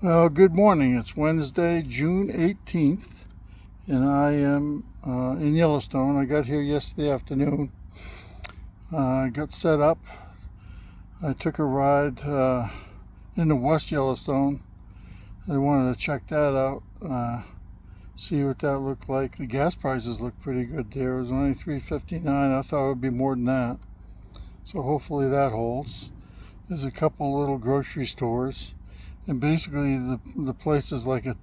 Well, good morning. It's Wednesday, June 18th, and I am in Yellowstone. I got here yesterday afternoon. I got set up. I took a ride into West Yellowstone. I wanted to check that out, see what that looked like. The gas prices look pretty good there. It was only $3.59. I thought it would be more than that. So hopefully that holds. There's a couple little grocery stores. And basically, the place is like a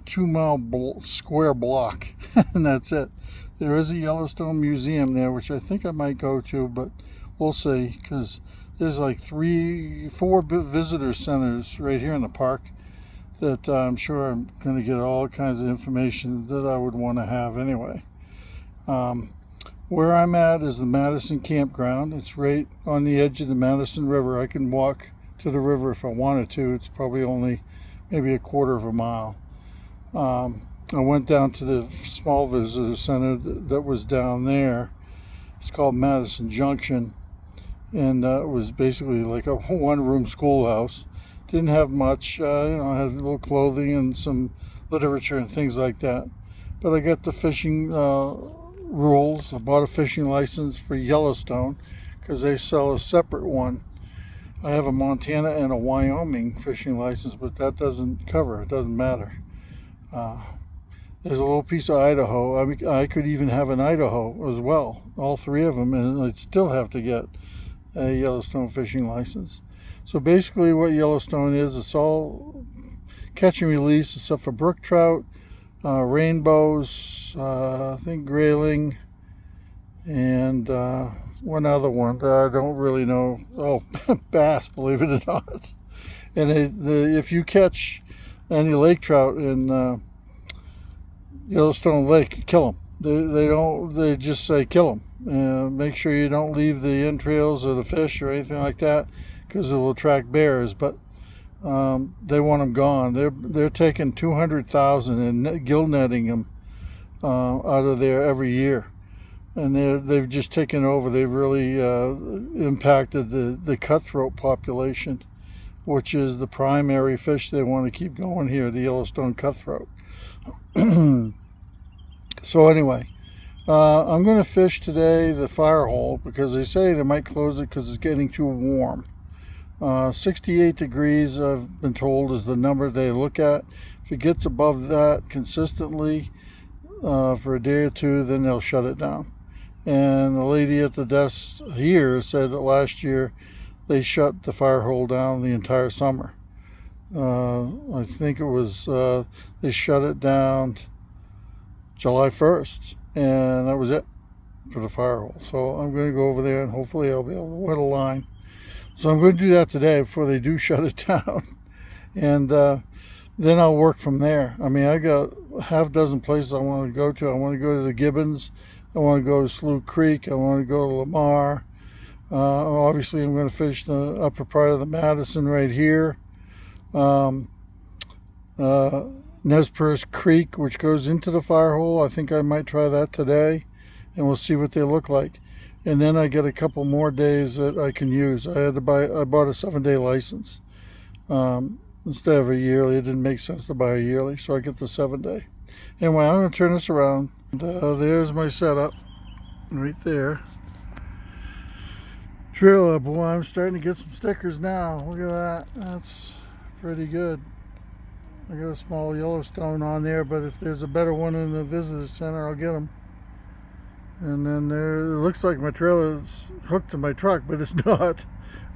2 mile square block, and that's it. There is a Yellowstone museum there, which I think I might go to, but we'll see, because there's like 4 visitor centers right here in the park that I'm sure I'm going to get all kinds of information that I would want to have anyway. Where I'm at is the Madison Campground. It's right on the edge of the Madison River. I can walk to the river if I wanted to. It's probably only maybe a quarter of a mile. I went down to the small visitor center that was down there. It's called Madison Junction, and it was basically like a one-room schoolhouse. Didn't have much. I had a little clothing and some literature and things like that. But I got the fishing rules. I bought a fishing license for Yellowstone because they sell a separate one. I have a Montana and a Wyoming fishing license, but that doesn't cover. It doesn't matter. There's a little piece of Idaho. I mean, I could even have an Idaho as well, all 3 of them, and I'd still have to get a Yellowstone fishing license. So basically what Yellowstone is, it's all catch and release except for brook trout, rainbows, I think grayling, and one other one that I don't really know. Oh, bass, believe it or not. And if you catch any lake trout in Yellowstone Lake, kill them. They don't. They just say kill them. Make sure you don't leave the entrails or the fish or anything like that, because it will attract bears. But they want them gone. They're taking 200,000 and gill netting them out of there every year. And they've just taken over. They've really impacted the cutthroat population, which is the primary fish they want to keep going here, the Yellowstone cutthroat. So anyway, I'm going to fish today the fire hole because they say they might close it because it's getting too warm. 68 degrees, I've been told, is the number they look at. If it gets above that consistently for a day or two, then they'll shut it down. And the lady at the desk here said that last year they shut the fire hole down the entire summer. I think it was they shut it down July 1st, and that was it for the fire hole. So I'm going to go over there and hopefully I'll be able to wet a line. So I'm going to do that today before they do shut it down, and then I'll work from there. I mean, I got half a dozen places I want to go to. I want to go to the Gibbons. I want to go to Slough Creek. I want to go to Lamar. Obviously, I'm going to fish the upper part of the Madison right here. Nez Perce Creek, which goes into the fire hole. I think I might try that today, and we'll see what they look like. And then I get a couple more days that I can use. I bought a 7-day license instead of a yearly. It didn't make sense to buy a yearly, so I get the 7-day. Anyway, I'm going to turn this around. There's my setup right there. Trailer, boy, I'm starting to get some stickers now. Look at that. That's pretty good. I got a small Yellowstone on there, but if there's a better one in the visitor center, I'll get them. And then there, it looks like my trailer is hooked to my truck, but it's not.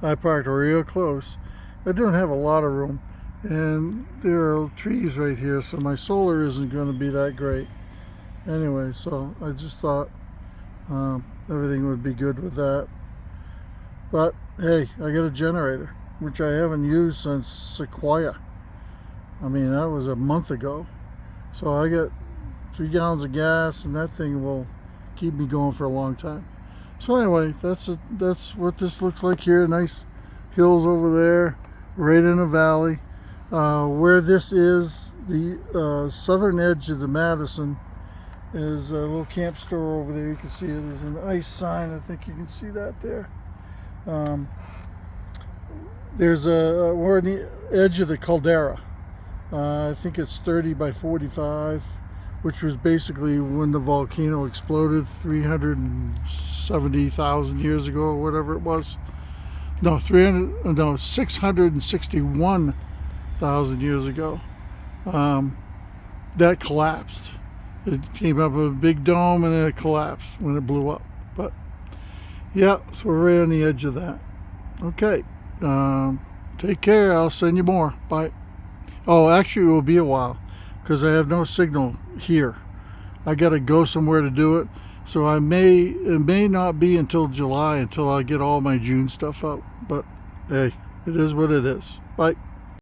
I parked real close. I don't have a lot of room, and there are trees right here, so my solar isn't going to be that great. Anyway, so I just thought everything would be good with that. But hey, I got a generator, which I haven't used since Sequoia. I mean, that was a month ago. So I got 3 gallons of gas, and that thing will keep me going for a long time. So anyway, that's what this looks like here. Nice hills over there, right in a valley. Where this is, the southern edge of the Madison, is a little camp store over there. You can see it. There's an ice sign. I think you can see that there. We're on the edge of the caldera. I think it's 30 by 45, which was basically when the volcano exploded 370,000 years ago or whatever it was. No, 661,000 years ago. That collapsed. It came up with a big dome and then it collapsed when it blew up. But yeah, so we're right on the edge of that. Okay. Take care. I'll send you more. Bye. Oh, actually, it will be a while because I have no signal here. I got to go somewhere to do it. So it may not be until July until I get all my June stuff out. But hey, it is what it is. Bye.